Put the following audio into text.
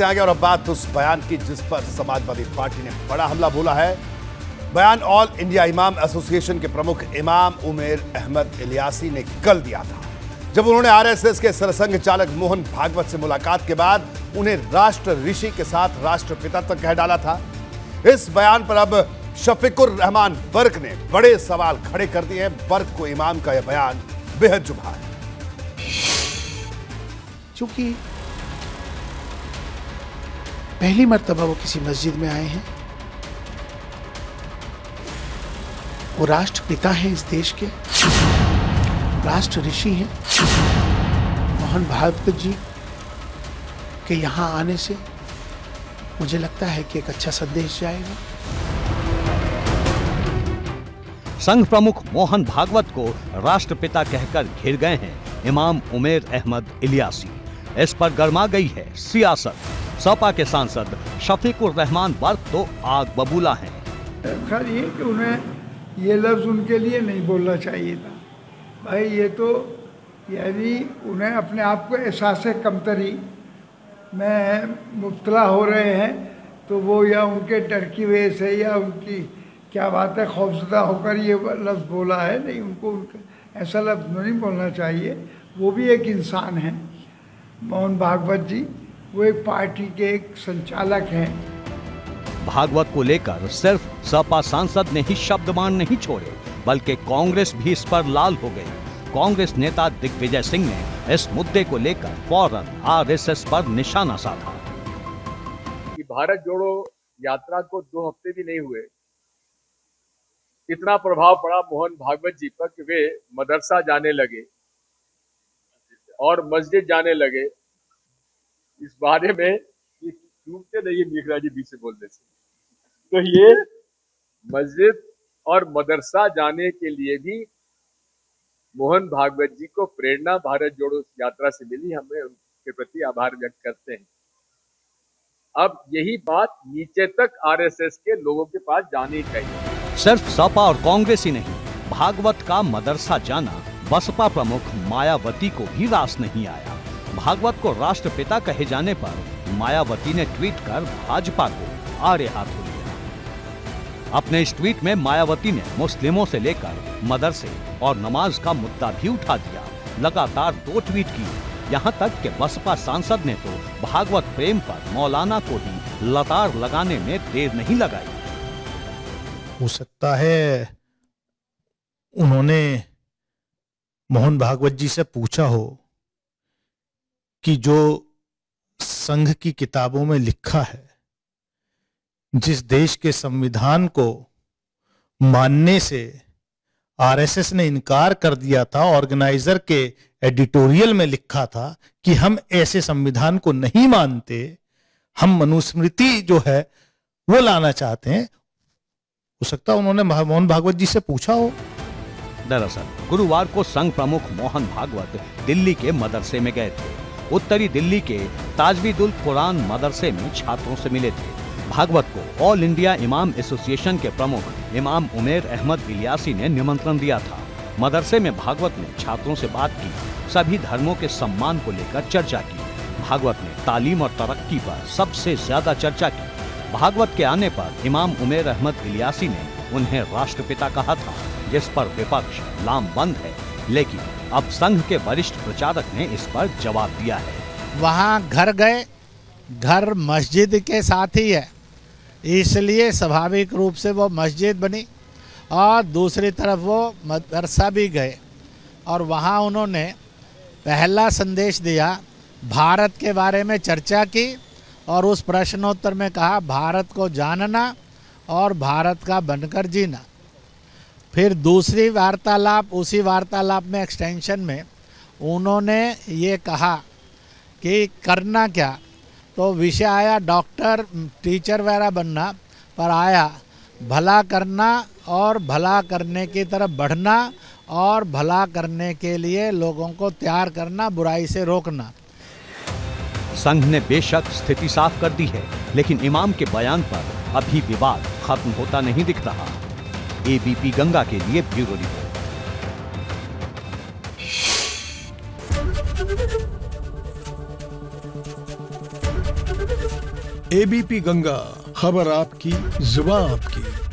बढ़ते आगे और अब बात उस बयान की जिस पर समाजवादी पार्टी ने बड़ा हमला बोला है। बयान ऑल इंडिया इमाम एसोसिएशन के प्रमुख इमाम उमेर अहमद इलियासी ने कल दिया था, जब उन्होंने आरएसएस के सरसंघ चालक मोहन भागवत से मुलाकात के बाद उन्हें राष्ट्र ऋषि के साथ राष्ट्रपिता तक कह डाला था। इस बयान पर अब शफीकुर रहमान बर्क ने बड़े सवाल खड़े कर दिए हैं। बर्क को इमाम का यह बयान बेहद चुभा है। चूंकि पहली मर्तबा वो किसी मस्जिद में आए हैं, वो राष्ट्रपिता हैं इस देश के, राष्ट्र ऋषि हैं। मोहन भागवत जी के यहाँ आने से मुझे लगता है कि एक अच्छा संदेश जाएगा। संघ प्रमुख मोहन भागवत को राष्ट्रपिता कहकर घिर गए हैं इमाम उमेर अहमद इलियासी। इस पर गर्मा गई है सियासत। सपा के सांसद शफीकुर रहमान बर्क तो आग बबूला हैं। खैर ये कि उन्हें ये लफ्ज़ उनके लिए नहीं बोलना चाहिए था भाई। ये तो यानी उन्हें अपने आप को एहसास कमतरी में मुब्तला हो रहे हैं, तो वो या उनके डर की वजह से या उनकी क्या बात है खौफजदा होकर ये लफ्ज़ बोला है। नहीं, उनको ऐसा लफ्ज़ नहीं बोलना चाहिए। वो भी एक इंसान है मोहन भागवत जी, वो एक पार्टी के एक संचालक हैं। भागवत को लेकर सिर्फ सपा सांसद ने ही शब्दबाण नहीं छोड़े, बल्कि कांग्रेस भी इस पर लाल हो गई। कांग्रेस नेता दिग्विजय सिंह ने इस मुद्दे को लेकर फौरन आरएसएस पर निशाना साधा। कि भारत जोड़ो यात्रा को 2 हफ्ते भी नहीं हुए, इतना प्रभाव पड़ा मोहन भागवत जी पर कि वे मदरसा जाने लगे और मस्जिद जाने लगे। इस बारे में चूकते नहीं मीखरा जी बीच से बोलने से, तो ये मस्जिद और मदरसा जाने के लिए भी मोहन भागवत जी को प्रेरणा भारत जोड़ो यात्रा से मिली। हमें उनके प्रति आभार व्यक्त करते हैं। अब यही बात नीचे तक आरएसएस के लोगों के पास जानी चाहिए। सिर्फ सपा और कांग्रेस ही नहीं, भागवत का मदरसा जाना बसपा प्रमुख मायावती को भी रास नहीं आया। भागवत को राष्ट्रपिता कहे जाने पर मायावती ने ट्वीट कर भाजपा को आड़े हाथों लिया। अपने इस ट्वीट में मायावती ने मुस्लिमों से लेकर मदरसे और नमाज का मुद्दा भी उठा दिया। लगातार 2 ट्वीट किए। यहाँ तक कि बसपा सांसद ने तो भागवत प्रेम पर मौलाना को ही लतार लगाने में देर नहीं लगाई। हो सकता है उन्होंने मोहन भागवत जी से पूछा हो कि जो संघ की किताबों में लिखा है, जिस देश के संविधान को मानने से आरएसएस ने इनकार कर दिया था, ऑर्गेनाइजर के एडिटोरियल में लिखा था कि हम ऐसे संविधान को नहीं मानते, हम मनुस्मृति जो है वो लाना चाहते हैं। हो सकता है उन्होंने मोहन भागवत जी से पूछा हो। दरअसल गुरुवार को संघ प्रमुख मोहन भागवत दिल्ली के मदरसे में गए थे। उत्तरी दिल्ली के ताजवीदुल कुरान मदरसे में छात्रों से मिले थे। भागवत को ऑल इंडिया इमाम एसोसिएशन के प्रमुख इमाम उमेर अहमद इलियासी ने निमंत्रण दिया था। मदरसे में भागवत ने छात्रों से बात की, सभी धर्मों के सम्मान को लेकर चर्चा की। भागवत ने तालीम और तरक्की पर सबसे ज्यादा चर्चा की। भागवत के आने पर इमाम उमेर अहमद इलियासी ने उन्हें राष्ट्रपिता कहा था, जिस पर विपक्ष लामबंद है। लेकिन अब संघ के वरिष्ठ प्रचारक ने इस पर जवाब दिया है। वहाँ घर गए, घर मस्जिद के साथ ही है, इसलिए स्वाभाविक रूप से वो मस्जिद बनी, और दूसरी तरफ वो मदरसा भी गए और वहाँ उन्होंने पहला संदेश दिया, भारत के बारे में चर्चा की और उस प्रश्नोत्तर में कहा भारत को जानना और भारत का बनकर जीना। फिर दूसरी वार्तालाप, उसी वार्तालाप में एक्सटेंशन में उन्होंने ये कहा कि करना क्या, तो विषय आया डॉक्टर, टीचर वगैरह बनना, पर आया भला करना और भला करने की तरफ बढ़ना और भला करने के लिए लोगों को तैयार करना, बुराई से रोकना। संघ ने बेशक स्थिति साफ कर दी है, लेकिन इमाम के बयान पर अभी विवाद खत्म होता नहीं दिख रहा। एबीपी गंगा के लिए ब्यूरो रिपोर्ट। एबीपी गंगा, खबर आपकी, जुबान आपकी।